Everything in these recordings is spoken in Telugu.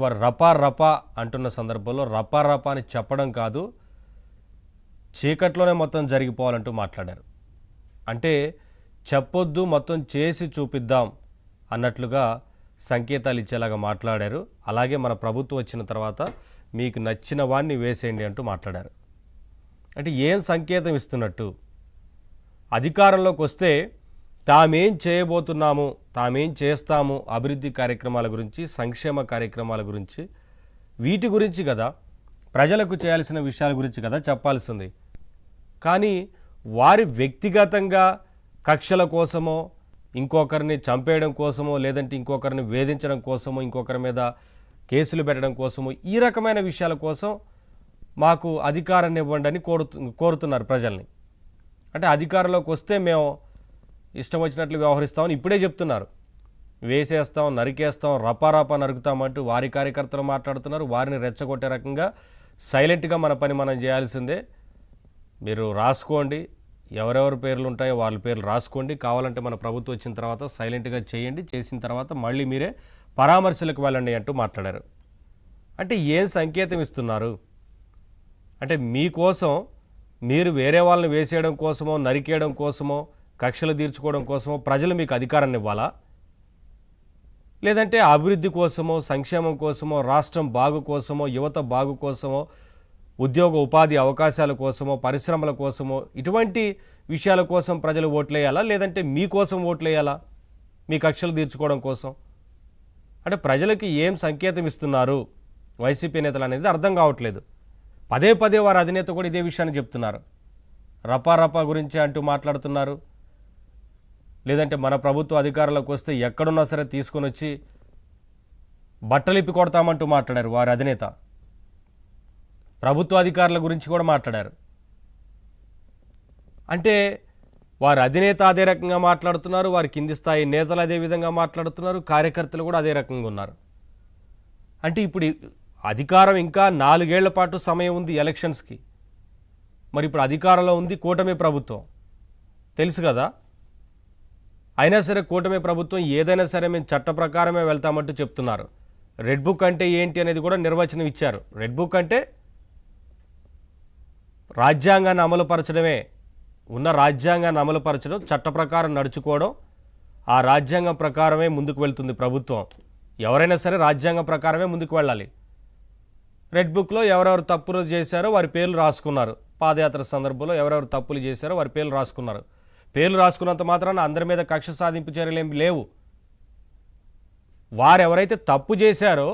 వారు రపా రపా అంటున్న సందర్భంలో రపా రపా అని చెప్పడం కాదు, చీకట్లోనే మొత్తం జరిగిపోవాలంటూ మాట్లాడారు. అంటే చెప్పొద్దు, మొత్తం చేసి చూపిద్దాం అన్నట్లుగా సంకేతాలు ఇచ్చేలాగా మాట్లాడారు. అలాగే మన ప్రభుత్వం వచ్చిన తర్వాత మీకు నచ్చిన వాడిని వేసేయండి అంటూ మాట్లాడారు. అంటే ఏం సంకేతం ఇస్తున్నట్టు? అధికారంలోకి వస్తే తామేం చేయబోతున్నాము, తామేం చేస్తాము, అభివృద్ధి కార్యక్రమాల గురించి, సంక్షేమ కార్యక్రమాల గురించి, వీటి గురించి కదా, ప్రజలకు చేయాల్సిన విషయాల గురించి కదా చెప్పాల్సింది. కానీ వారి వ్యక్తిగతంగా కక్షల కోసమో, ఇంకొకరిని చంపేయడం కోసమో, లేదంటే ఇంకొకరిని వేధించడం కోసమో, ఇంకొకరి మీద కేసులు పెట్టడం కోసమో, ఈ రకమైన విషయాల కోసం మాకు అధికారాన్ని ఇవ్వండి అని కోరుతున్నారు ప్రజల్ని. అంటే అధికారంలోకి వస్తే మేము ఇష్టం వచ్చినట్లు వ్యవహరిస్తామని ఇప్పుడే చెప్తున్నారు. వేసేస్తాం, నరికేస్తాం, రపారపా నరుకుతామంటూ వారి కార్యకర్తలు మాట్లాడుతున్నారు. వారిని రెచ్చగొట్టే రకంగా సైలెంట్గా మన పని మనం చేయాల్సిందే. మీరు రాసుకోండి, ఎవరెవరి పేర్లు ఉంటాయో వాళ్ళ పేర్లు రాసుకోండి. కావాలంటే మన ప్రభుత్వం వచ్చిన తర్వాత సైలెంట్గా చేయండి, చేసిన తర్వాత మళ్ళీ మీరే పరామర్శలకు వెళ్ళండి అంటూ మాట్లాడారు. అంటే ఏం సంకేతం ఇస్తున్నారు? అంటే మీకోసం, మీరు వేరే వాళ్ళని వేసేయడం కోసమో, నరికేయడం కోసమో, కక్షలు తీర్చుకోవడం కోసమో ప్రజలు మీకు అధికారాన్ని ఇవ్వాలా? లేదంటే అభివృద్ధి కోసమో, సంక్షేమం కోసమో, రాష్ట్రం బాగు కోసమో, యువత బాగు కోసమో, ఉద్యోగ ఉపాధి అవకాశాల కోసమో, పరిశ్రమల కోసమో, ఇటువంటి విషయాల కోసం ప్రజలు ఓట్లేయాలా? లేదంటే మీకోసం ఓట్లేయాలా, మీ కక్షలు తీర్చుకోవడం కోసం? అంటే ప్రజలకి ఏం సంకేతం ఇస్తున్నారు వైసీపీ నేతలు అనేది అర్థం కావట్లేదు. పదే పదే వారి అధినేత కూడా ఇదే విషయాన్ని చెప్తున్నారు. రపా రపా గురించి అంటూ మాట్లాడుతున్నారు. లేదంటే మన ప్రభుత్వ అధికారంలోకి వస్తే ఎక్కడున్నా సరే తీసుకొని వచ్చి బట్టలిప్పి కొడతామంటూ మాట్లాడారు వారి అధినేత. ప్రభుత్వ అధికారుల గురించి కూడా మాట్లాడారు. అంటే వారి అధినేత అదే రకంగా మాట్లాడుతున్నారు, వారి కింది స్థాయి నేతలు అదే విధంగా మాట్లాడుతున్నారు, కార్యకర్తలు కూడా అదే రకంగా ఉన్నారు. అంటే ఇప్పుడు అధికారం ఇంకా 4 ఏళ్ల పాటు సమయం ఉంది ఎలక్షన్స్కి. మరి ఇప్పుడు అధికారంలో ఉంది కూటమి ప్రభుత్వం, తెలుసు కదా. అయినా సరే కూటమి ప్రభుత్వం ఏదైనా సరే మేము చట్ట ప్రకారమే వెళ్తామంటూ చెప్తున్నారు. రెడ్ బుక్ అంటే ఏంటి అనేది కూడా నిర్వచనం ఇచ్చారు. రెడ్ బుక్ అంటే రాజ్యాంగాన్ని అమలుపరచడమే. ఉన్న రాజ్యాంగాన్ని అమలుపరచడం, చట్ట ప్రకారం నడుచుకోవడం, ఆ రాజ్యాంగం ప్రకారమే ముందుకు వెళ్తుంది ప్రభుత్వం. ఎవరైనా సరే రాజ్యాంగం ప్రకారమే ముందుకు వెళ్ళాలి. రెడ్ బుక్లో ఎవరెవరు తప్పులు చేశారో వారి పేర్లు రాసుకున్నారు. పాదయాత్ర సందర్భంలో ఎవరెవరు తప్పులు చేశారో వారి పేర్లు రాసుకున్నారు. పేర్లు రాసుకున్నంత మాత్రాన అందరి మీద కక్ష సాధింపు చర్యలు ఏమి లేవు. వారు ఎవరైతే తప్పు చేశారో,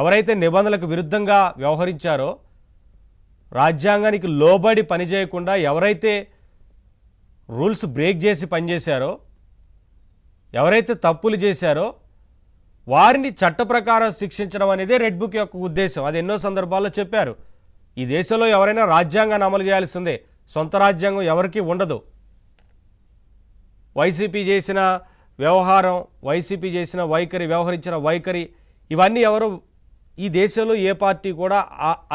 ఎవరైతే నిబంధనలకు విరుద్ధంగా వ్యవహరించారో, రాజ్యాంగానికి లోబడి పనిచేయకుండా ఎవరైతే రూల్స్ బ్రేక్ చేసి పనిచేశారో, ఎవరైతే తప్పులు చేశారో వారిని చట్ట ప్రకారం శిక్షించడం అనేది రెడ్ బుక్ యొక్క ఉద్దేశం. అది ఎన్నో సందర్భాల్లో చెప్పారు. ఈ దేశంలో ఎవరైనా రాజ్యాంగాన్ని అమలు చేయాల్సిందే, సొంత రాజ్యాంగం ఎవరికీ ఉండదు. వైసీపీ చేసిన వ్యవహారం, వైసీపీ చేసిన వైఖరి, వ్యవహరించిన వైఖరి, ఇవన్నీ ఎవరు ఈ దేశంలో ఏ పార్టీ కూడా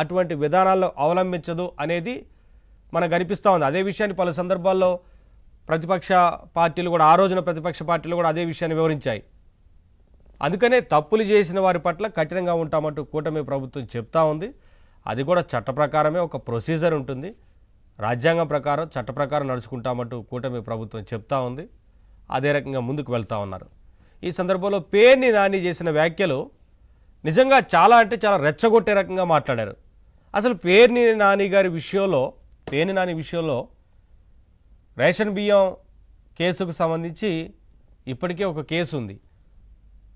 అటువంటి విధానాల్లో అవలంబించదు అనేది మనకు కనిపిస్తూ ఉంది. అదే విషయాన్ని పలు సందర్భాల్లో ప్రతిపక్ష పార్టీలు కూడా, ఆ రోజున ప్రతిపక్ష పార్టీలు కూడా అదే విషయాన్ని వివరించాయి. అందుకనే తప్పులు చేసిన వారి పట్ల కఠినంగా ఉంటామంటూ కూటమి ప్రభుత్వం చెప్తా ఉంది. అది కూడా చట్ట ప్రకారమే, ఒక ప్రొసీజర్ ఉంటుంది. రాజ్యాంగం ప్రకారం, చట్ట ప్రకారం నడుచుకుంటామంటూ కూటమి ప్రభుత్వం చెప్తా ఉంది. అదే రకంగా ముందుకు వెళ్తూ ఉన్నారు. ఈ సందర్భంలో పేర్ని నాని చేసిన వ్యాఖ్యలు నిజంగా చాలా అంటే చాలా రెచ్చగొట్టే రకంగా మాట్లాడారు. అసలు పేర్ని నాని విషయంలో రేషన్ బియ్యం కేసుకు సంబంధించి ఇప్పటికే ఒక కేసు ఉంది.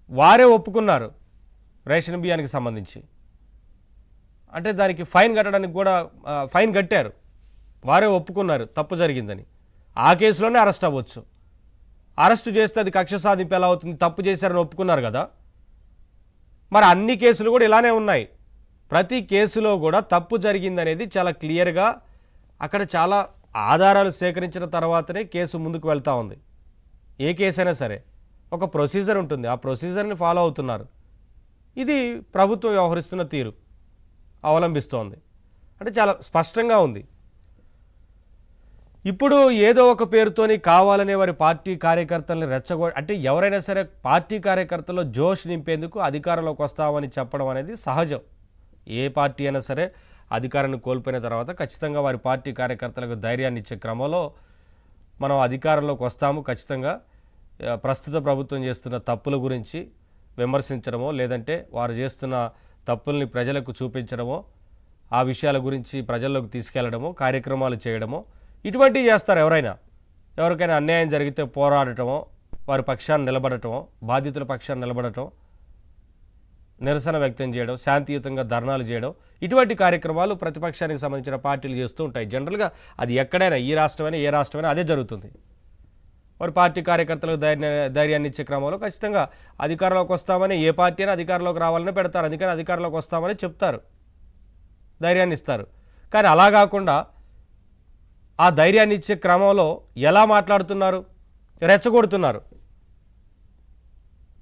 వారే ఒప్పుకున్నారు రేషన్ బియ్యానికి సంబంధించి. అంటే దానికి ఫైన్ కట్టడానికి కూడా ఫైన్ కట్టారు. వారే ఒప్పుకున్నారు తప్పు జరిగిందని. ఆ కేసులోనే అరెస్ట్ అవ్వచ్చు. అరెస్టు చేస్తే అది కక్ష సాధింపు ఎలా అవుతుంది? తప్పు చేశారని ఒప్పుకున్నారు కదా. మరి అన్ని కేసులు కూడా ఇలానే ఉన్నాయి. ప్రతి కేసులో కూడా తప్పు జరిగిందనేది చాలా క్లియర్గా, అక్కడ చాలా ఆధారాలు సేకరించిన తర్వాతనే కేసు ముందుకు వెళ్తూ ఉంది. ఏ కేసు అయినా సరే ఒక ప్రొసీజర్ ఉంటుంది. ఆ ప్రొసీజర్ని ఫాలో అవుతున్నారు. ఇది ప్రభుత్వం వ్యవహరిస్తున్న తీరు అవలంబిస్తోంది. అంటే చాలా స్పష్టంగా ఉంది. ఇప్పుడు ఏదో ఒక పేరుతోని కావాలనే వారి పార్టీ కార్యకర్తల్ని అంటే ఎవరైనా సరే పార్టీ కార్యకర్తల్లో జోష్ నింపేందుకు అధికారంలోకి వస్తామని చెప్పడం అనేది సహజం. ఏ పార్టీ అయినా సరే అధికారాన్ని కోల్పోయిన తర్వాత ఖచ్చితంగా వారి పార్టీ కార్యకర్తలకు ధైర్యాన్ని ఇచ్చే క్రమంలో మనం అధికారంలోకి వస్తాము, ఖచ్చితంగా ప్రస్తుత ప్రభుత్వం చేస్తున్న తప్పుల గురించి విమర్శించడమో లేదంటే వారు చేస్తున్న తప్పుల్ని ప్రజలకు చూపించడమో ఆ విషయాల గురించి ప్రజల్లోకి తీసుకెళ్లడమో కార్యక్రమాలు చేయడమో ఇటువంటివి చేస్తారు. ఎవరికైనా అన్యాయం జరిగితే పోరాడటమో వారి పక్షాన్ని నిలబడటమో బాధితుల పక్షాన్ని నిలబడటం, నిరసన వ్యక్తం చేయడం, శాంతియుతంగా ధర్నాలు చేయడం, ఇటువంటి కార్యక్రమాలు ప్రతిపక్షానికి సంబంధించిన పార్టీలు చేస్తూ ఉంటాయి. జనరల్గా అది ఎక్కడైనా ఈ రాష్ట్రమైనా ఏ రాష్ట్రమైనా అదే జరుగుతుంది. వారి పార్టీ కార్యకర్తలకు ధైర్యాన్ని ఇచ్చే క్రమంలో ఖచ్చితంగా అధికారంలోకి వస్తామని ఏ పార్టీ అయినా అధికారంలోకి రావాలని పెడతారు. అందుకని అధికారంలోకి వస్తామని చెప్తారు, ధైర్యాన్ని ఇస్తారు. కానీ అలా కాకుండా ఆ ధైర్యాన్ని ఇచ్చే క్రమంలో ఎలా మాట్లాడుతున్నారు, రెచ్చగొడుతున్నారు.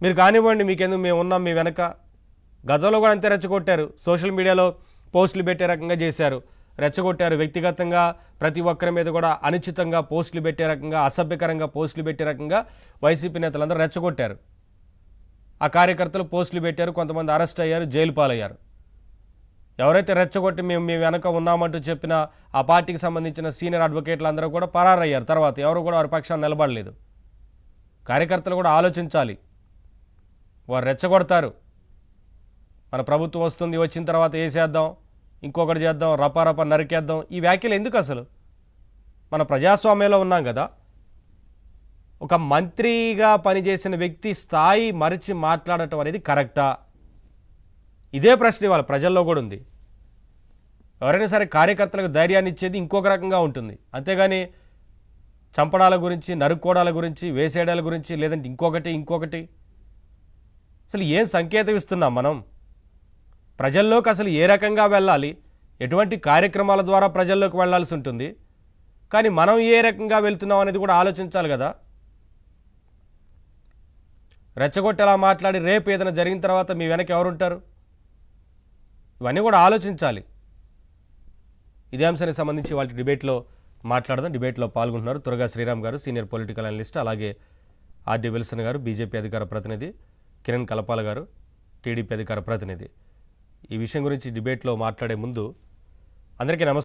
మీరు కానివ్వండి, మీకెందుకు మేము ఉన్నాం మీ వెనక. గతంలో కూడా అంతే రెచ్చగొట్టారు. సోషల్ మీడియాలో పోస్టులు పెట్టే రకంగా చేశారు, రెచ్చగొట్టారు. వ్యక్తిగతంగా ప్రతి ఒక్కరి మీద కూడా అనుచితంగా పోస్టులు పెట్టే రకంగా, అసభ్యకరంగా పోస్టులు పెట్టే రకంగా వైసీపీ నేతలందరూ రెచ్చగొట్టారు. ఆ కార్యకర్తలు పోస్టులు పెట్టారు, కొంతమంది అరెస్ట్ అయ్యారు, జైలు పాలయ్యారు. ఎవరైతే రెచ్చగొట్టి మేము మీ వెనక ఉన్నామంటూ చెప్పిన ఆ పార్టీకి సంబంధించిన సీనియర్ అడ్వకేట్లు అందరూ కూడా పరారయ్యారు. తర్వాత ఎవరు కూడా వారి పక్షాన్ని నిలబడలేదు. కార్యకర్తలు కూడా ఆలోచించాలి. వారు రెచ్చగొడతారు, మన ప్రభుత్వం వస్తుంది, వచ్చిన తర్వాత వేసేద్దాం, ఇంకొకటి చేద్దాం, రపారప నరికేద్దాం. ఈ వ్యాఖ్యలు ఎందుకు? అసలు మన ప్రజాస్వామ్యంలో ఉన్నాం కదా. ఒక మంత్రిగా పనిచేసిన వ్యక్తి స్థాయి మరిచి మాట్లాడటం అనేది కరెక్టా? ఇదే ప్రశ్న ఇవాళ ప్రజల్లో కూడా ఉంది. ఎవరైనా సరే కార్యకర్తలకు ధైర్యాన్ని ఇచ్చేది ఇంకొక రకంగా ఉంటుంది. అంతేగాని చంపడాల గురించి, నరుక్కోడాల గురించి, వేసేయడాల గురించి, లేదంటే ఇంకొకటి అసలు ఏం సంకేతం ఇస్తున్నాం మనం? ప్రజల్లోకి అసలు ఏ రకంగా వెళ్ళాలి, ఎటువంటి కార్యక్రమాల ద్వారా ప్రజల్లోకి వెళ్లాల్సి ఉంటుంది, కానీ మనం ఏ రకంగా వెళ్తున్నాం అనేది కూడా ఆలోచించాలి కదా. రెచ్చగొట్టేలా మాట్లాడి రేపు ఏదైనా జరిగిన తర్వాత మీ వెనక ఎవరుంటారు? ఇవన్నీ కూడా ఆలోచించాలి. ఇదే అంశానికి సంబంధించి వాళ్ళ డిబేట్లో మాట్లాడదాం. డిబేట్లో పాల్గొంటున్నారు తురగా శ్రీరామ్ గారు, సీనియర్ పొలిటికల్ అనలిస్ట్, అలాగే ఆర్డి విల్సన్ గారు, బీజేపీ అధికార ప్రతినిధి, కిరణ్ కలపాల గారు, టీడీపీ అధికార ప్రతినిధి. ఈ విషయం గురించి డిబేట్లో మాట్లాడే ముందు అందరికీ నమస్కారం.